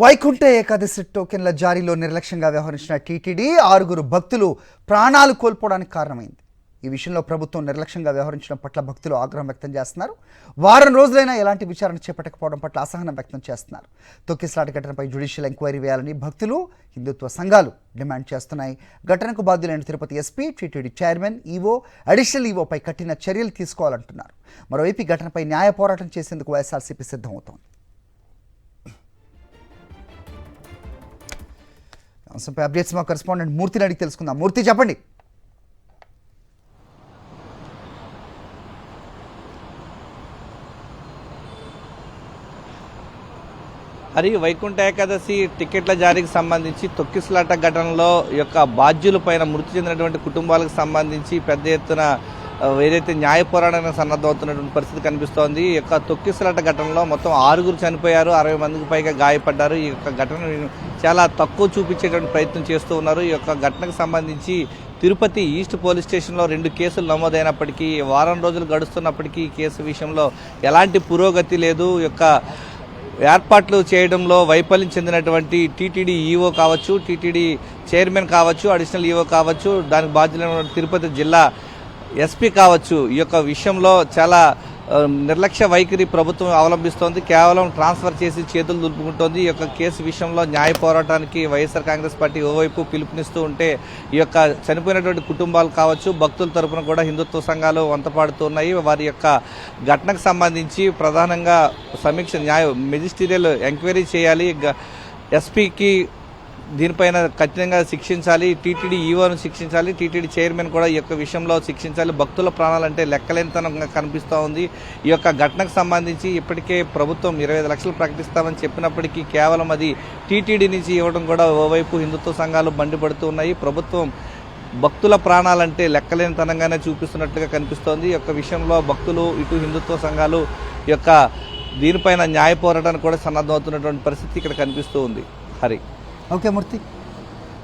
వైకుంఠ ఏకాదశి టోకెన్ల జారీలో నిర్లక్ష్యంగా వ్యవహరించిన టీటీడీ 6 భక్తులు ప్రాణాలు కోల్పోవడానికి కారణమైంది. ఈ విషయంలో ప్రభుత్వం నిర్లక్ష్యంగా వ్యవహరించడం పట్ల భక్తులు ఆగ్రహం వ్యక్తం చేస్తున్నారు. వారం రోజులైనా ఎలాంటి విచారణ చేపట్టకపోవడం పట్ల అసహనం వ్యక్తం చేస్తున్నారు. తొక్కిసలాట ఘటనపై జ్యుడిషియల్ ఎంక్వైరీ వేయాలని భక్తులు, హిందుత్వ సంఘాలు డిమాండ్ చేస్తున్నాయి. ఘటనకు బాధ్యులైన Tirupati SP, TTD chairman, EO, additional ఈవోపై కఠిన చర్యలు తీసుకోవాలంటున్నారు. మరోవైపు ఈ ఘటనపై న్యాయ పోరాటం చేసేందుకు వైఎస్ఆర్సీపీ సిద్ధమవుతోంది. అంశంపై అప్డేట్స్ మా కరెస్పాండెంట్ మూర్తిని అడిగి తెలుసుకుందాం. మూర్తి, చెప్పండి. హరి, వైకుంఠ ఏకాదశి టికెట్ల జారీకి సంబంధించి తొక్కిసలాట ఘటనలో యొక్క బాధ్యుల పైన మృతి చెందినటువంటి కుటుంబాలకు సంబంధించి పెద్ద ఎత్తున ఏదైతే న్యాయ పోరాటానికి సన్నద్ధమవుతున్నటువంటి పరిస్థితి కనిపిస్తోంది. ఈ యొక్క తొక్కిసలాట ఘటనలో మొత్తం 6 చనిపోయారు, 60 మందికి పైగా గాయపడ్డారు. ఈ యొక్క ఘటనను చాలా తక్కువ చూపించేటువంటి ప్రయత్నం చేస్తూ ఉన్నారు. ఈ యొక్క ఘటనకు సంబంధించి తిరుపతి ఈస్ట్ పోలీస్ స్టేషన్లో 2 కేసులు నమోదైనప్పటికీ, వారం రోజులు గడుస్తున్నప్పటికీ ఈ కేసు విషయంలో ఎలాంటి పురోగతి లేదు. ఈ యొక్క ఏర్పాట్లు చేయడంలో వైఫల్యం చెందినటువంటి టీటీడీ ఈవో కావచ్చు, టీటీడీ చైర్మన్ కావచ్చు, అడిషనల్ ఈవో కావచ్చు, దానికి బాధ్యులైన తిరుపతి జిల్లా ఎస్పీ కావచ్చు, ఈ యొక్క విషయంలో చాలా నిర్లక్ష్య వైఖరి ప్రభుత్వం అవలంబిస్తోంది. కేవలం ట్రాన్స్ఫర్ చేసి చేతులు దులుపుకుంటోంది. ఈ యొక్క కేసు విషయంలో న్యాయ పోరాటానికి వైఎస్ఆర్ కాంగ్రెస్ పార్టీ ఓవైపు పిలుపునిస్తూ ఉంటే, ఈ యొక్క చనిపోయినటువంటి కుటుంబాలు కావచ్చు, భక్తుల తరపున కూడా హిందుత్వ సంఘాలు వంతపాడుతున్నాయి. వారి యొక్క ఘటనకు సంబంధించి ప్రధానంగా సమీక్ష మెజిస్టీరియల్ ఎంక్వైరీ చేయాలి. ఎస్పీకి దీనిపైన ఖచ్చితంగా శిక్షించాలి, టీటీడీ ఈవోను శిక్షించాలి, టీటీడీ చైర్మన్ కూడా ఈ యొక్క విషయంలో శిక్షించాలి. భక్తుల ప్రాణాలంటే లెక్కలేనితనంగా కనిపిస్తూ ఉంది. ఈ యొక్క ఘటనకు సంబంధించి ఇప్పటికే ప్రభుత్వం 25 లక్షలు ప్రకటిస్తామని చెప్పినప్పటికీ కేవలం అది టీటీడీ నుంచి ఇవ్వడం కూడా ఓవైపు హిందుత్వ సంఘాలు మండిపడుతూ ఉన్నాయి. ప్రభుత్వం భక్తుల ప్రాణాలంటే లెక్కలేనితనంగానే చూపిస్తున్నట్లుగా కనిపిస్తోంది. ఈ యొక్క విషయంలో భక్తులు, ఇటు హిందుత్వ సంఘాలు ఈ యొక్క దీనిపైన న్యాయ పోరాటానికి కూడా సన్నద్ధమవుతున్నటువంటి పరిస్థితి ఇక్కడ కనిపిస్తూ ఉంది. హరి. ఓకే మూర్తి.